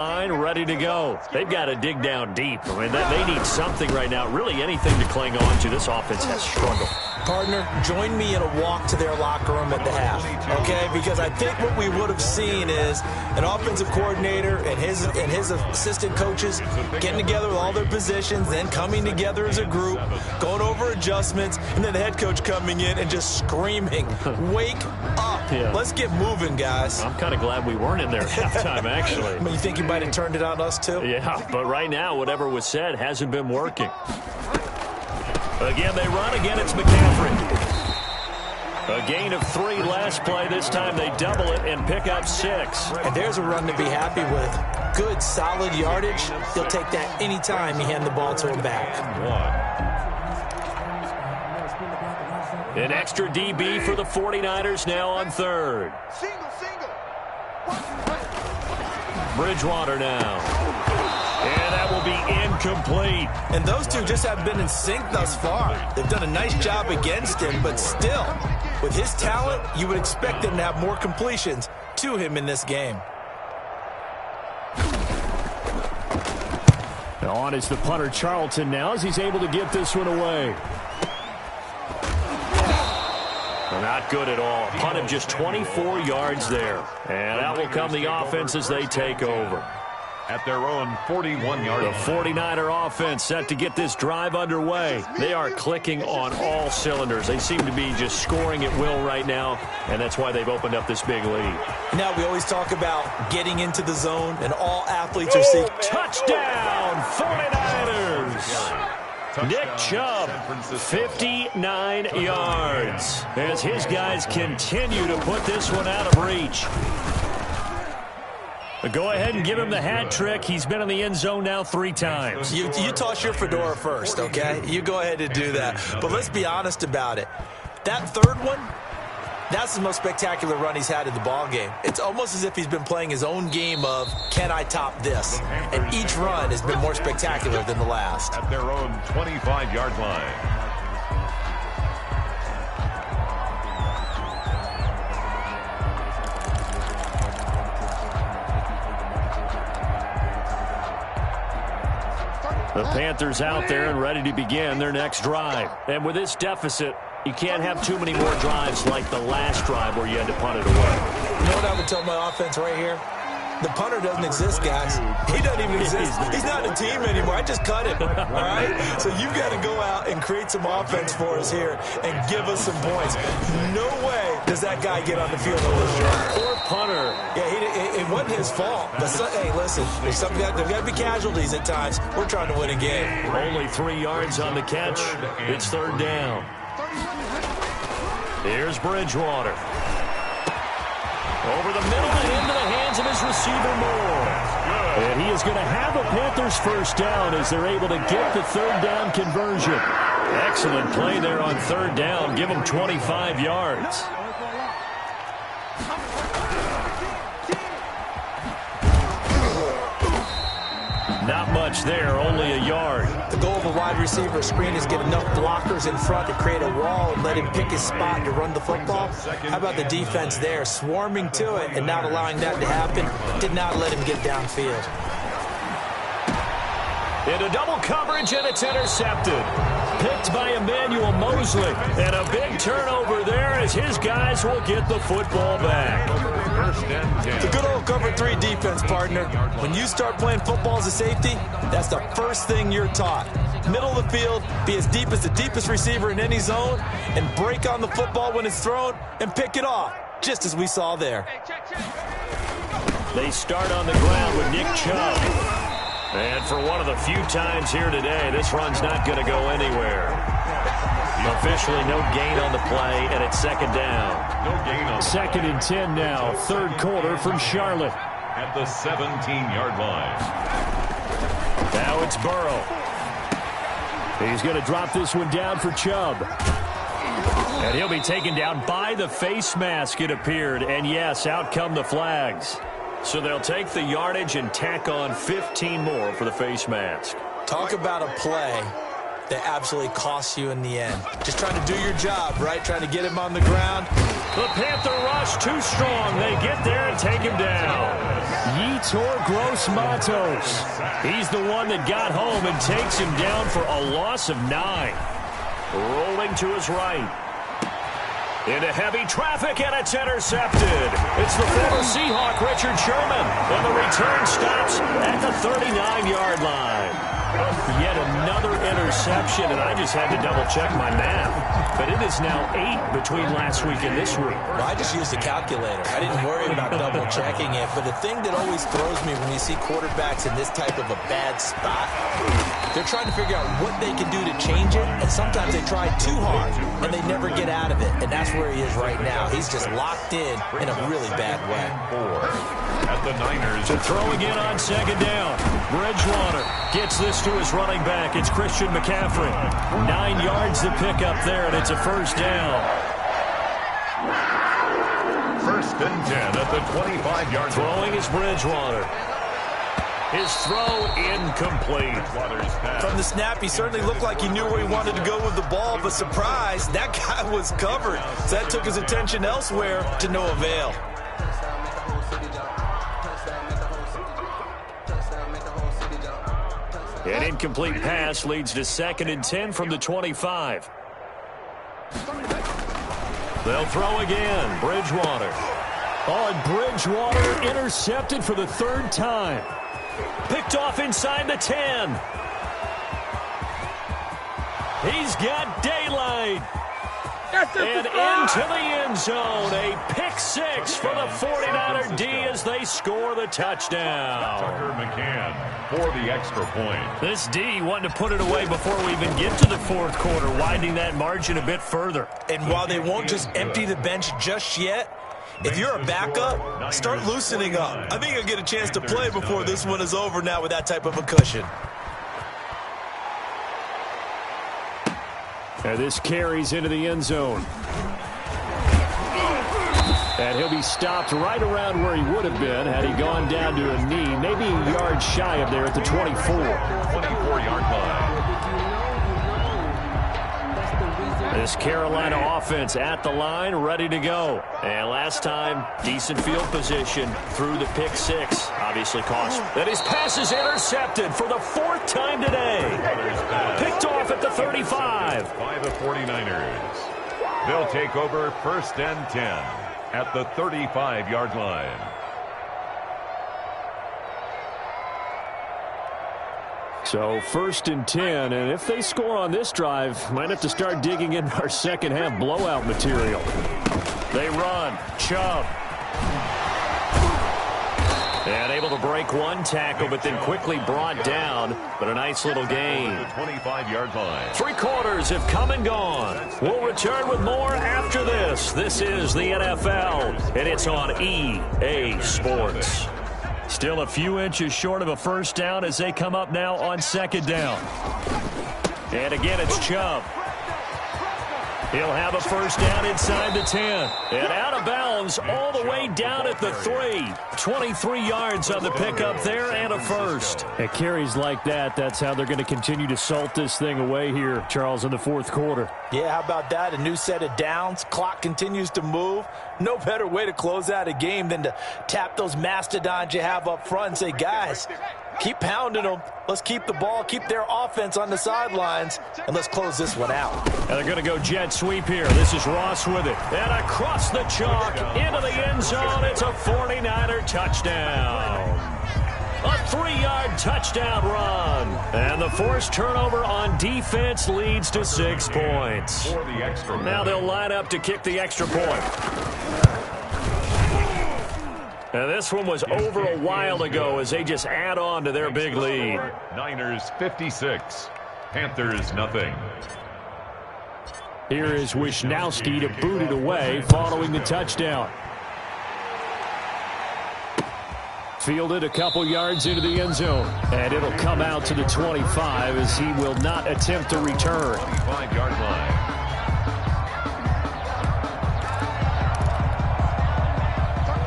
line ready to go. They've got to dig down deep. I mean, they need something right now, really anything to cling on to. This offense has struggled. Partner, join me in a walk to their locker room at the half, okay? Because I think what we would have seen is an offensive coordinator and his assistant coaches getting together with all their positions, then coming together as a group, going over adjustments, and then the head coach coming in and just screaming, "Wake up. Yeah. Let's get moving, guys." I'm kind of glad we weren't in there at halftime, actually. I mean, you think you might have turned it on us, too? Yeah, but right now, whatever was said hasn't been working. Again, they run. Again, it's McCaffrey. A gain of 3 last play. This time they double it and pick up 6. And there's a run to be happy with. Good, solid yardage. He'll take that anytime you hand the ball to him back. An extra DB for the 49ers now on 3rd. Bridgewater now. And that will be incomplete. And those two just haven't been in sync thus far. They've done a nice job against him, but still, with his talent, you would expect them to have more completions to him in this game. On is the punter, Charlton, now, as he's able to get this one away. Not good at all. Punt him just 24 yards there. And that will come the offense as they take over. At their own 41-yard line. The 49er offense set to get this drive underway. They are clicking on all cylinders. They seem to be just scoring at will right now, and that's why they've opened up this big lead. Now we always talk about getting into the zone, and all athletes are seeking. Touchdown, 49ers! Nick Chubb, 59 yards, as his guys continue to put this one out of reach. Go ahead and give him the hat trick. He's been in the end zone now 3 times. You toss your fedora first, okay? You go ahead and do that. But let's be honest about it. That 3rd one, that's the most spectacular run he's had in the ballgame. It's almost as if he's been playing his own game of, can I top this? And each run has been more spectacular than the last. At their own 25-yard line. The Panthers out there and ready to begin their next drive. And with this deficit, you can't have too many more drives like the last drive where you had to punt it away. You know what I would tell my offense right here? The punter doesn't exist, guys. He doesn't even exist. He's not a team anymore. I just cut him, all right? So you've got to go out and create some offense for us here and give us some points. No way does that guy get on the field on this drive. Poor punter. Yeah, it wasn't his fault. But, hey, listen, there's got to be casualties at times. We're trying to win a game. Only 3 yards on the catch. It's 3rd down. Here's Bridgewater. Over the middle and into the hands of his receiver, Moore. And he is going to have a Panthers first down as they're able to get the 3rd down conversion. Excellent play there on 3rd down. Give them 25 yards. Not much there, only a yard. The goal of a wide receiver screen is get enough blockers in front to create a wall and let him pick his spot to run the football. How about the defense there, swarming to it and not allowing that to happen? Did not let him get downfield. Into double coverage, and it's intercepted. Picked by Emmanuel Mosley. And a big turnover there as his guys will get the football back. It's a good old cover 3 defense, partner. When you start playing football as a safety, that's the first thing you're taught. Middle of the field, be as deep as the deepest receiver in any zone, and break on the football when it's thrown and pick it off, just as we saw there. They start on the ground with Nick Chubb. And for one of the few times here today, this run's not going to go anywhere. Officially no gain on the play, and it's 2nd down. No gain on 2nd and 10 now, 3rd quarter from Charlotte. At the 17-yard line. Now it's Burrow. He's going to drop this one down for Chubb. And he'll be taken down by the face mask, it appeared. And yes, out come the flags. So they'll take the yardage and tack on 15 more for the face mask. Talk about a play that absolutely costs you in the end. Just trying to do your job, right? Trying to get him on the ground. The Panther rush too strong. They get there and take him down. Yetur Gross-Matos. He's the one that got home and takes him down for a loss of 9. Rolling to his right. Into heavy traffic, and it's intercepted. It's the former Seahawk, Richard Sherman, and the return stops at the 39-yard line. Yet another interception, and I just had to double-check my math. But it is now 8 between last week and this week. Well, I just used a calculator. I didn't worry about double-checking it. But the thing that always throws me when you see quarterbacks in this type of a bad spot, they're trying to figure out what they can do to change it, and sometimes they try too hard, and they never get out of it. And that's where he is right now. He's just locked in a really bad way. At the Niners. To throw again on second down. Bridgewater gets this to his running back. It's Christian McCaffrey. 9 yards to pick up there, and it's a first down. First and 10 at the 25-yard line. Throwing is Bridgewater. His throw incomplete. From the snap, he certainly looked like he knew where he wanted to go with the ball, but surprise, that guy was covered. So that took his attention elsewhere to no avail. An incomplete pass leads to 2nd and 10 from the 25. They'll throw again. Bridgewater. Oh, and Bridgewater intercepted for the 3rd time. Picked off inside the 10. He's got daylight. And into the end zone. A pick 6 for the 49er D as they score the touchdown. Tucker McCann for the extra point. This D wanted to put it away before we even get to the 4th quarter, widening that margin a bit further. And while they won't just empty the bench just yet, if you're a backup, start loosening up. I think you'll get a chance to play before this one is over now with that type of a cushion. And this carries into the end zone. And he'll be stopped right around where he would have been had he gone down to a knee, maybe a yard shy of there at the 24. 24-yard line. This Carolina offense at the line, ready to go. And last time, decent field position through the pick 6. Obviously cost. And his pass is intercepted for the 4th time today. Picked off at the 35. By the 49ers. They'll take over 1st and 10 at the 35-yard line. So 1st and 10, and if they score on this drive, might have to start digging in our second half blowout material. They run. Chubb. And able to break one tackle, but then quickly brought down. But a nice little gain. 25-yard line. 3 quarters have come and gone. We'll return with more after this. This is the NFL, and it's on EA Sports. Still a few inches short of a first down as they come up now on 2nd down. And again, it's Chubb. He'll have a first down inside the 10. And out of bounds all the way down at the 3. 23 yards on the pickup there and a first. At carries like that, that's how they're going to continue to salt this thing away here, Charles, in the 4th quarter. Yeah, how about that? A new set of downs. Clock continues to move. No better way to close out a game than to tap those mastodons you have up front and say, guys, keep pounding them. Let's keep the ball, keep their offense on the sidelines, and let's close this one out. And they're going to go jet sweep here. This is Ross with it. And across the chalk into the end zone. It's a 49er touchdown. A 3-yard touchdown run. And the forced turnover on defense leads to 6 points. For the extra. Now they'll line up to kick the extra point. And this one was over a while ago as they just add on to their big lead. Niners 56. Panthers nothing. Here is Wisnowski to boot it away following the touchdown. Fielded a couple yards into the end zone. And it'll come out to the 25 as he will not attempt to return. 5-yard line.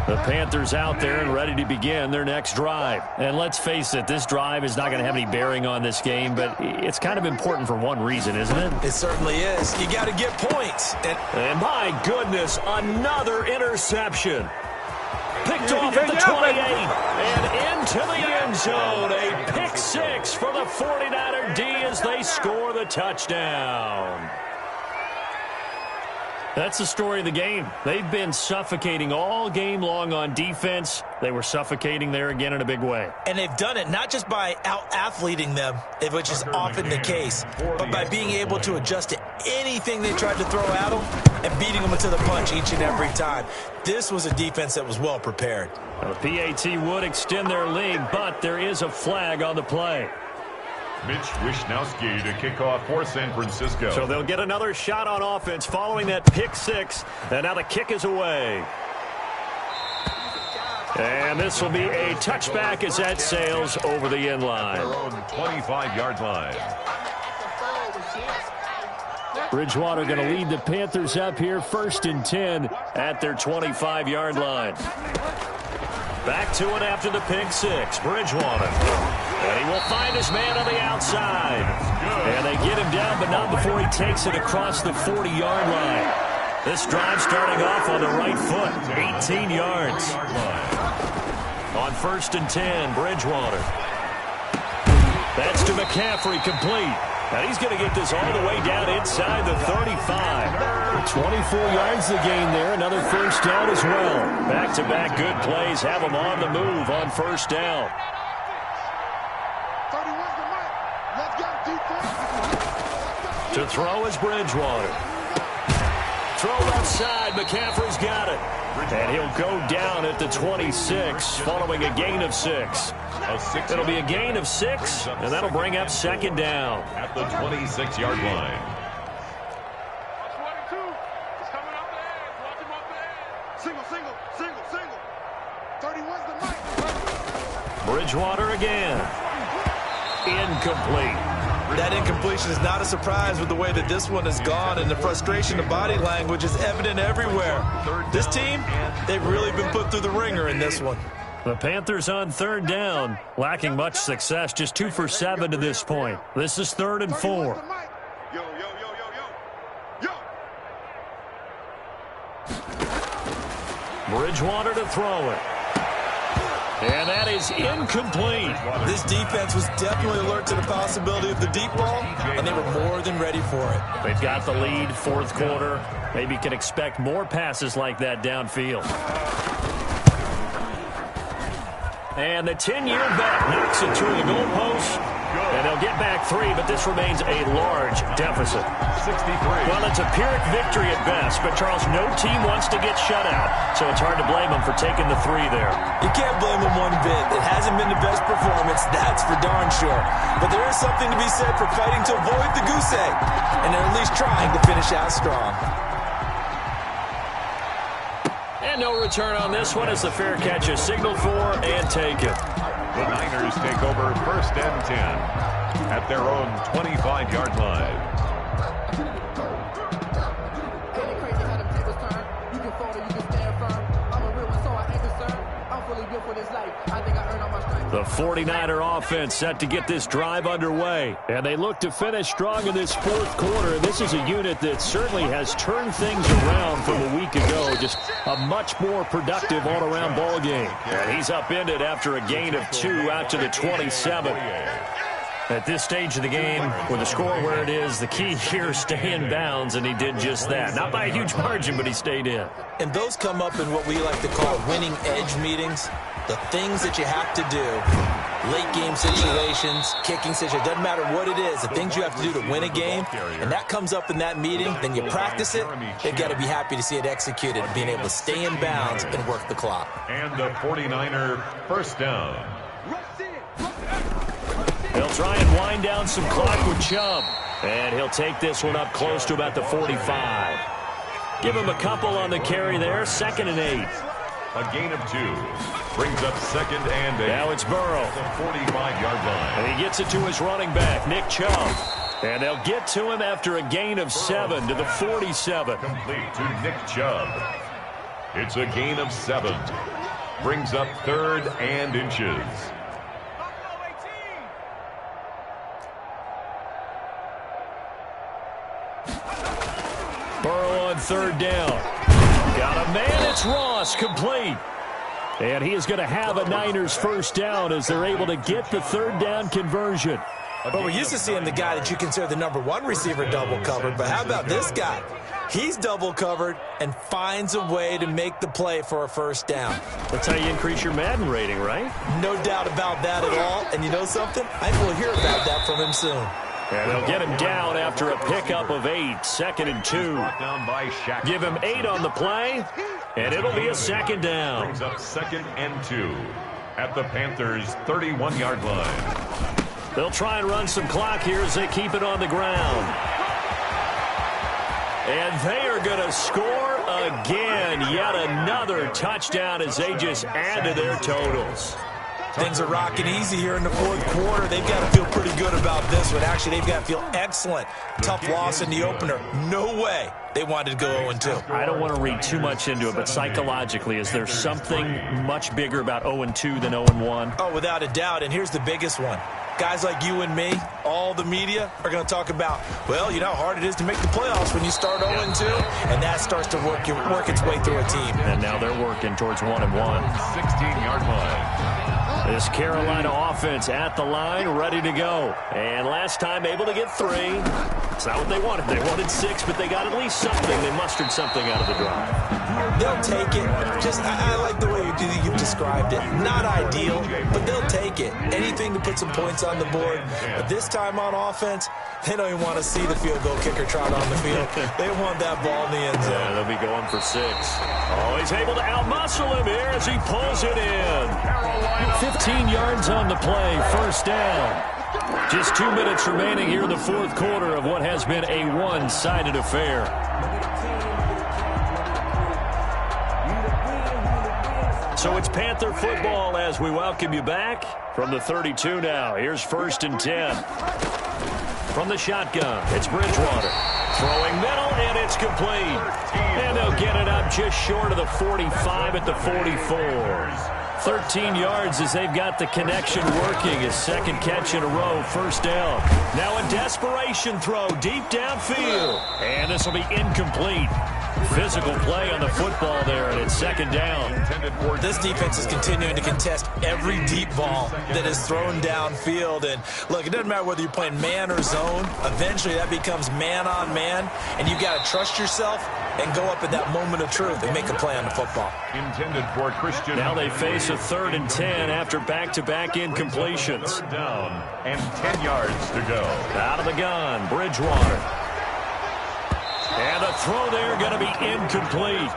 The Panthers out there and ready to begin their next drive. And let's face it, this drive is not going to have any bearing on this game, but it's kind of important for one reason, isn't it? It certainly is. You got to get points. And my goodness, another interception. Picked off at the 28 and into the end zone. A pick six for the 49er D as they score the touchdown. That's the story of the game. They've been suffocating all game long on defense. They were suffocating there again in a big way. And they've done it not just by out-athleting them, which is often the case, but by being able to adjust to anything they tried to throw at them and beating them to the punch each and every time. This was a defense that was well prepared. Now, the PAT would extend their lead, but there is a flag on the play. Mitch Wisnowski to kick off for San Francisco. So they'll get another shot on offense following that pick six. And now the kick is away. And this will be a touchback as that sails over the end line. Their own 25-yard line. Bridgewater going to lead the Panthers up here, 1st and 10 at their 25-yard line. Back to it after the pick six. Bridgewater. And he will find his man on the outside. And they get him down, but not before he takes it across the 40-yard line. This drive starting off on the right foot, 18 yards. On 1st and 10, Bridgewater. That's to McCaffrey, complete. And he's going to get this all the way down inside the 35. 24 yards to gain there. Another first down as well. Back-to-back good plays have him on the move on first down. To throw is Bridgewater. Throw left side. McCaffrey's got it. And he'll go down at the 26 following a gain of 6. It'll be a gain of 6, and that'll bring up 2nd down. At the 26-yard line. Bridgewater again. Incomplete. That incompletion is not a surprise with the way that this one has gone, and the frustration, the body language is evident everywhere. This team, they've really been put through the ringer in this one. The Panthers on 3rd down, lacking much success, just 2 for 7 to this point. This is 3rd and 4. Bridgewater to throw it. And that is incomplete. This defense was definitely alert to the possibility of the deep ball, and they were more than ready for it. They've got the lead, 4th quarter. Maybe can expect more passes like that downfield. And the 10-year vet knocks it through the goalpost. And they'll get back 3, but this remains a large deficit. 63. Well, it's a Pyrrhic victory at best, but, Charles, no team wants to get shut out, so it's hard to blame them for taking the 3 there. You can't blame them one bit. It hasn't been the best performance, that's for darn sure. But there is something to be said for fighting to avoid the goose egg, and they're at least trying to finish out strong. And no return on this one as the fair catch is signaled for and taken. The Niners take over 1st and 10 at their own 25-yard line. The 49er offense set to get this drive underway. And they look to finish strong in this 4th quarter. This is a unit that certainly has turned things around from a week ago. Just a much more productive all-around ball game. And he's upended after a gain of 2 out to the 27. At this stage of the game, with the score where it is, the key here is stay in bounds, and he did just that. Not by a huge margin, but he stayed in. And those come up in what we like to call winning edge meetings. The things that you have to do, late game situations, kicking situations, doesn't matter what it is, the things you have to do to win a game, and that comes up in that meeting, then you practice it, they've got to be happy to see it executed, being able to stay in bounds and work the clock. And the 49er 1st down. They'll try and wind down some clock with Chubb, and he'll take this one up close to about the 45. Give him a couple on the carry there, 2nd and 8. A gain of 2 brings up 2nd and 8. Now it's Burrow. The 45-yard line. And he gets it to his running back, Nick Chubb. And they'll get to him after a gain of 7 to the 47. Complete to Nick Chubb. It's a gain of 7. Brings up 3rd and inches. Burrow on 3rd down. Got a man, it's Ross, complete. And he is going to have a Niners first down as they're able to get the third down conversion. Well, we're used to seeing the guy that you consider the number one receiver double covered, but how about this guy? He's double covered and finds a way to make the play for a first down. That's how you increase your Madden rating, right? No doubt about that at all. And you know something? I think we'll hear about that from him soon. And they'll get him down after a pickup of 8, 2nd and 2. Give him 8 on the play, and it'll be a second down. Brings up 2nd and 2 at the Panthers' 31-yard line. They'll try and run some clock here as they keep it on the ground. And they are going to score again. Yet another touchdown as they just add to their totals. Things are rocking easy here in the fourth quarter. They've got to feel pretty good about this one. Actually, they've got to feel excellent. Tough loss in the opener. No way they wanted to go 0-2. I don't want to read too much into it, but psychologically, is there something much bigger about 0-2 than 0-1? Oh, without a doubt, and here's the biggest one. Guys like you and me, all the media, are going to talk about, well, you know how hard it is to make the playoffs when you start 0-2, and that starts to work its way through a team. And now they're working towards 1-1. 16-yard line. This Carolina offense at the line, ready to go. And last time able to get 3. It's not what they wanted. They wanted 6, but they got at least something. They mustered something out of the drive. They'll take it. I like the way you've described it. Not ideal, but they'll take it. Anything to put some points on the board. But this time on offense, they don't even want to see the field goal kicker trot on the field. They want that ball in the end zone. Yeah, they'll be going for 6. Oh, he's able to outmuscle him here as he pulls it in. 15 yards on the play, first down. Just 2 minutes remaining here in the fourth quarter of what has been a one-sided affair. So it's Panther football as we welcome you back from the 32 now. Here's 1st and 10. From the shotgun, it's Bridgewater. Throwing middle, and it's complete. And they'll get it up just short of the 45 at the 44. 13 yards as they've got the connection working. His second catch in a row, first down. Now a desperation throw deep downfield. And this will be incomplete. Physical play on the football there, and it's second down. This defense is continuing to contest every deep ball that is thrown downfield. And look, it doesn't matter whether you're playing man or zone. Eventually that becomes man on man, and you got to trust yourself and go up at that moment of truth and make a play on the football. Intended for Christian. Now they face a 3rd and 10 after back-to-back incompletions. 3rd down and 10 yards to go. Out of the gun, Bridgewater. And the throw there going to be incomplete.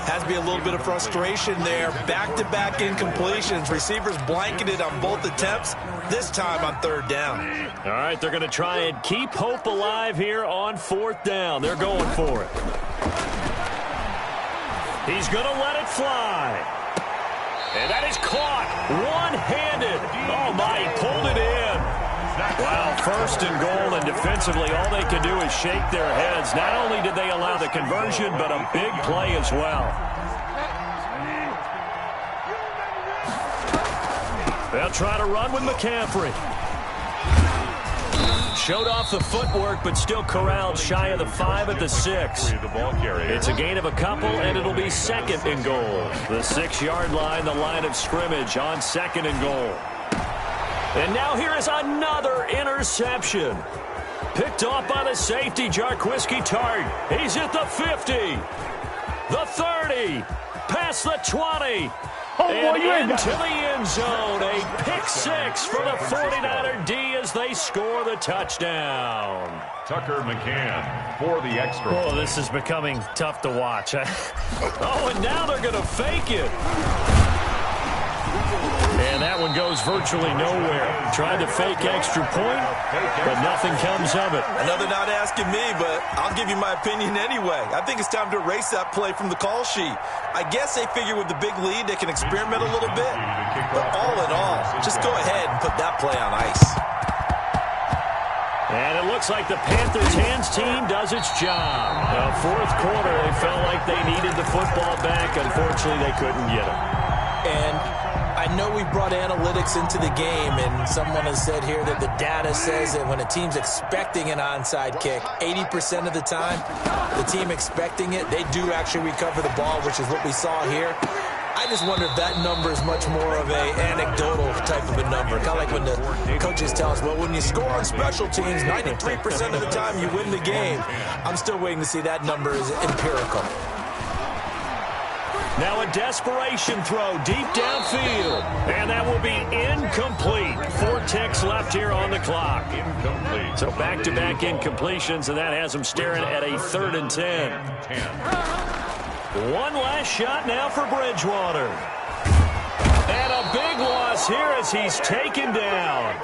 Has to be a little bit of frustration there. Back-to-back incompletions. Receivers blanketed on both attempts, this time on 3rd down. All right, they're going to try and keep hope alive here on 4th down. They're going for it. He's going to let it fly. And that is caught one-handed. Oh, my, he pulled it in. Wow, 1st and goal, and defensively all they can do is shake their heads. Not only did they allow the conversion, but a big play as well. They'll try to run with McCaffrey. Showed off the footwork, but still corralled shy of the 5 at the 6. It's a gain of a couple, and it'll be 2nd and goal. The 6-yard line, the line of scrimmage on 2nd and goal. And now here is another interception. Picked off by the safety, Jarquiski Tart. He's at the 50, the 30, past the 20, and into the end zone. A pick-6 for the 49er D as they score the touchdown. Tucker McCann for the extra. Oh, this is becoming tough to watch. Oh, and now they're going to fake it. And that one goes virtually nowhere. Tried to fake extra point, but nothing comes of it. I know they're not asking me, but I'll give you my opinion anyway. I think it's time to erase that play from the call sheet. I guess they figure with the big lead they can experiment a little bit. But all in all, just go ahead and put that play on ice. And it looks like the Panthers' hands team does its job. Fourth quarter, they felt like they needed the football back. Unfortunately, they couldn't get it. And I know we brought analytics into the game, and someone has said here that the data says that when a team's expecting an onside kick, 80% of the time, the team expecting it, they do actually recover the ball, which is what we saw here. I just wonder if that number is much more of a anecdotal type of a number. Kind of like when the coaches tell us, well, when you score on special teams, 93% of the time you win the game. I'm still waiting to see that number is empirical. Now a desperation throw deep downfield. And that will be incomplete. 4 ticks left here on the clock. Incomplete. So back-to-back incompletions, and that has them staring at a 3rd and 10. One last shot now for Bridgewater. And a big loss here as he's taken down.